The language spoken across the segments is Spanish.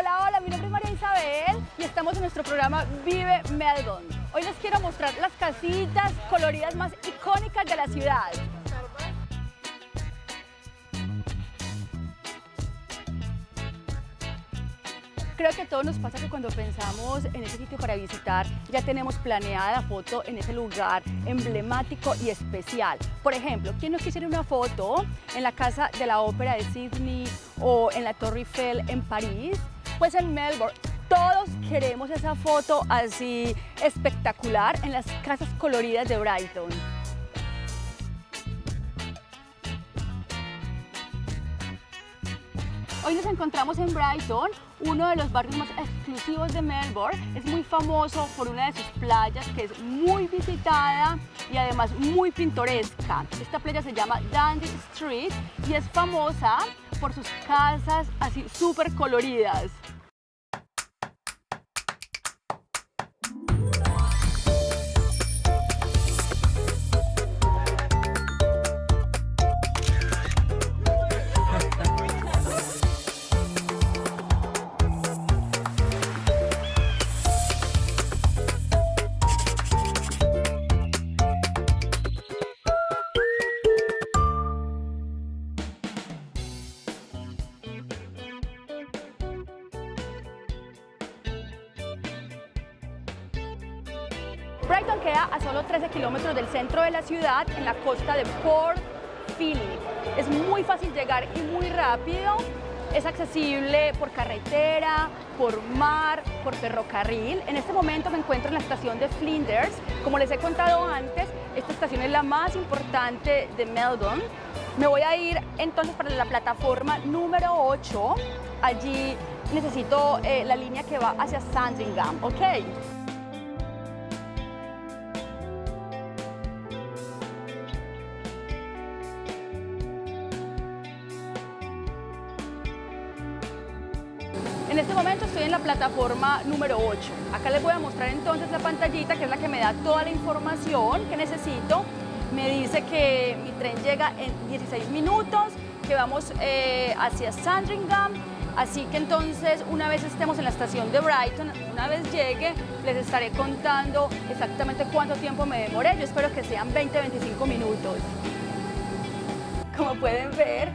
Hola, hola, mi nombre es María Isabel y estamos en nuestro programa Vive Melbourne. Hoy les quiero mostrar las casitas coloridas más icónicas de la ciudad. Creo que a todos nos pasa que cuando pensamos en ese sitio para visitar, ya tenemos planeada la foto en ese lugar emblemático y especial. Por ejemplo, ¿quién no quisiera una foto en la Casa de la Ópera de Sydney o en la Torre Eiffel en París? Pues en Melbourne todos queremos esa foto así espectacular en las casas coloridas de Brighton. Hoy nos encontramos en Brighton, uno de los barrios más exclusivos de Melbourne. Es muy famoso por una de sus playas que es muy visitada y además muy pintoresca. Esta playa se llama Dundee Street y es famosa por sus casas así súper coloridas. Brighton queda a solo 13 kilómetros del centro de la ciudad, en la costa de Port Phillip. Es muy fácil llegar y muy rápido. Es accesible por carretera, por mar, por ferrocarril. En este momento me encuentro en la estación de Flinders. Como les he contado antes, esta estación es la más importante de Melbourne. Me voy a ir entonces para la plataforma número 8. Allí necesito la línea que va hacia Sandringham, ¿ok? En este momento estoy en la plataforma número 8. Acá les voy a mostrar entonces la pantallita, que es la que me da toda la información que necesito. Me dice que mi tren llega en 16 minutos, que vamos hacia Sandringham. Así que entonces, una vez estemos en la estación de Brighton, una vez llegue, les estaré contando exactamente cuánto tiempo me demoré. Yo espero que sean 20-25 minutos. Como pueden ver,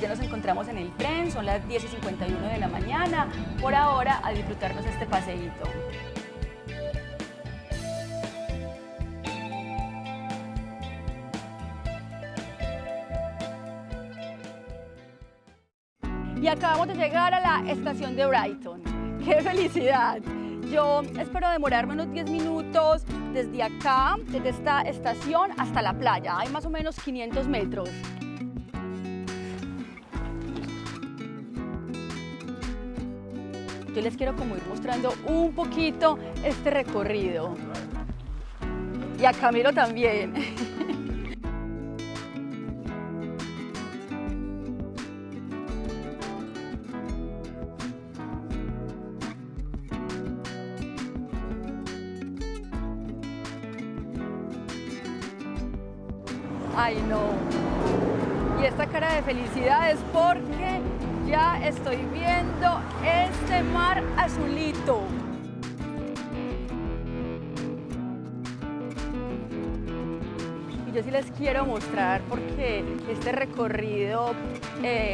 ya nos encontramos en el tren, son las 10:51 de la mañana. Por ahora, a disfrutarnos este paseíto. Y acabamos de llegar a la estación de Brighton. ¡Qué felicidad! Yo espero demorarme unos 10 minutos desde acá, desde esta estación hasta la playa. Hay más o menos 500 metros. Yo les quiero como ir mostrando un poquito este recorrido. Y a Camilo también. Ay, no. Y esta cara de felicidad es porque ya estoy viendo este mar azulito. Y yo sí les quiero mostrar porque este recorrido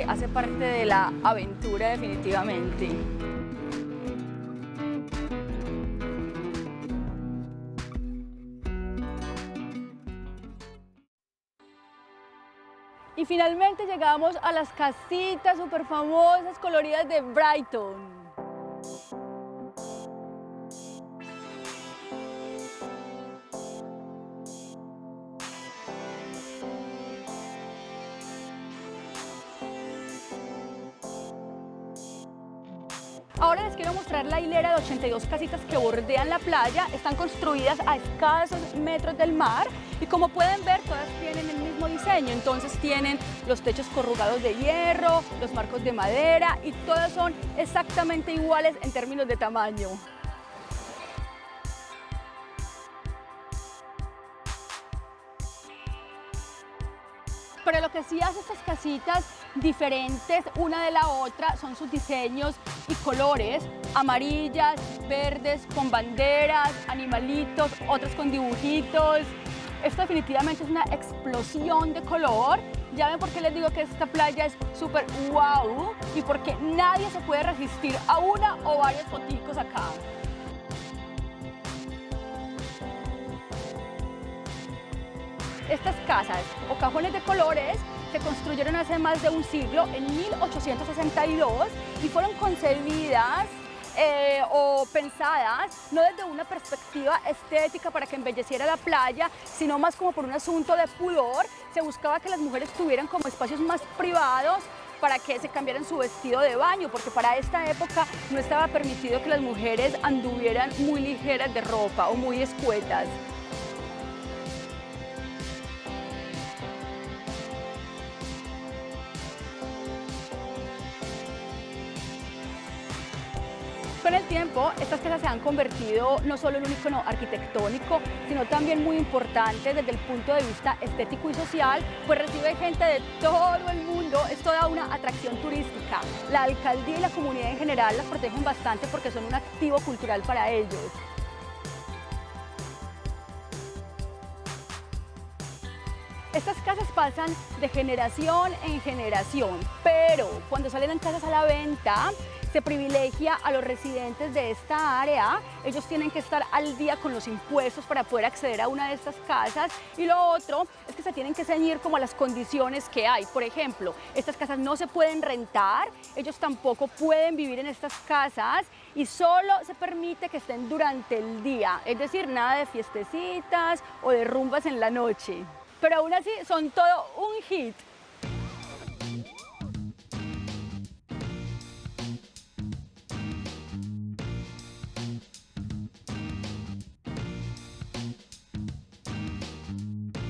hace parte de la aventura definitivamente. Y finalmente llegamos a las casitas súper famosas, coloridas de Brighton. Ahora les quiero mostrar la hilera de 82 casitas que bordean la playa. Están construidas a escasos metros del mar y como pueden ver todas tienen el mismo diseño. Entonces tienen los techos corrugados de hierro, los marcos de madera y todas son exactamente iguales en términos de tamaño. Pero lo que sí hace estas casitas diferentes una de la otra son sus diseños y colores, amarillas, verdes, con banderas, animalitos, otras con dibujitos. Esto definitivamente es una explosión de color. Ya ven por qué les digo que esta playa es súper wow y porque nadie se puede resistir a una o varias foticos acá. Estas casas o cajones de colores se construyeron hace más de un siglo, en 1862, y fueron concebidas o pensadas no desde una perspectiva estética para que embelleciera la playa, sino más como por un asunto de pudor. Se buscaba que las mujeres tuvieran como espacios más privados para que se cambiaran su vestido de baño, porque para esta época no estaba permitido que las mujeres anduvieran muy ligeras de ropa o muy escuetas. Con el tiempo, estas casas se han convertido no solo en un icono arquitectónico, sino también muy importante desde el punto de vista estético y social, pues recibe gente de todo el mundo, es toda una atracción turística. La alcaldía y la comunidad en general las protegen bastante porque son un activo cultural para ellos. Estas casas pasan de generación en generación, pero cuando salen en casas a la venta, se privilegia a los residentes de esta área. Ellos tienen que estar al día con los impuestos para poder acceder a una de estas casas, y lo otro es que se tienen que ceñir como a las condiciones que hay. Por ejemplo, estas casas no se pueden rentar, ellos tampoco pueden vivir en estas casas y solo se permite que estén durante el día, es decir, nada de fiestecitas o de rumbas en la noche. Pero aún así son todo un hit.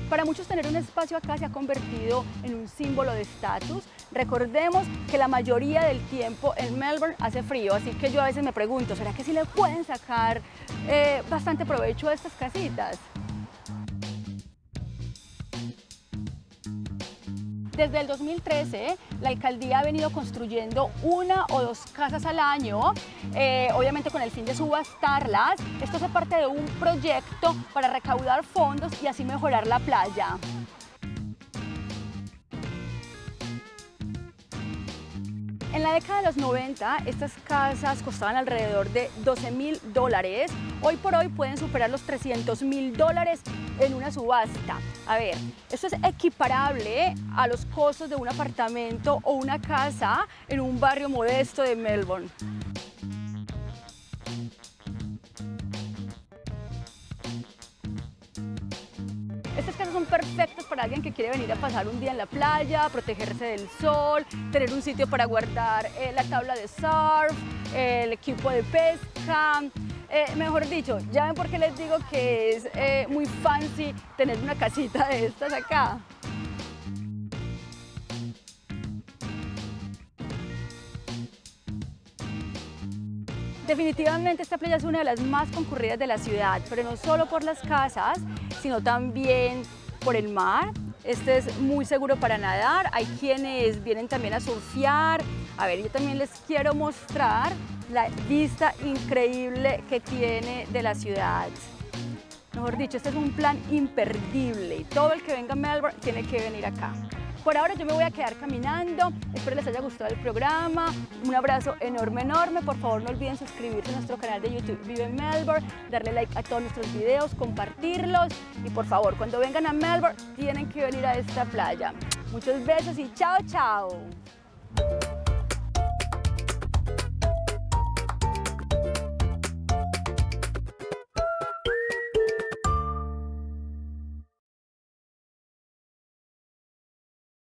Para muchos tener un espacio acá se ha convertido en un símbolo de estatus. Recordemos que la mayoría del tiempo en Melbourne hace frío, así que yo a veces me pregunto, ¿será que sí le pueden sacar bastante provecho a estas casitas? Desde el 2013, la alcaldía ha venido construyendo una o dos casas al año, obviamente con el fin de subastarlas. Esto hace parte de un proyecto para recaudar fondos y así mejorar la playa. En la década de los 90, estas casas costaban alrededor de $12.000. Hoy por hoy pueden superar los $300.000 en una subasta. A ver, esto es equiparable a los costos de un apartamento o una casa en un barrio modesto de Melbourne. Estas casas son perfectas para alguien que quiere venir a pasar un día en la playa, protegerse del sol, tener un sitio para guardar la tabla de surf, el equipo de pesca. Mejor dicho, ya ven por qué les digo que es muy fancy tener una casita de estas acá. Definitivamente esta playa es una de las más concurridas de la ciudad, pero no solo por las casas, sino también por el mar. Este es muy seguro para nadar, hay quienes vienen también a surfear. A ver, yo también les quiero mostrar la vista increíble que tiene de la ciudad. Mejor dicho, este es un plan imperdible y todo el que venga a Melbourne tiene que venir acá. Por ahora yo me voy a quedar caminando, espero les haya gustado el programa, un abrazo enorme, enorme, por favor no olviden suscribirse a nuestro canal de YouTube Vive Melbourne, darle like a todos nuestros videos, compartirlos y por favor cuando vengan a Melbourne tienen que venir a esta playa. Muchos besos y chao, chao.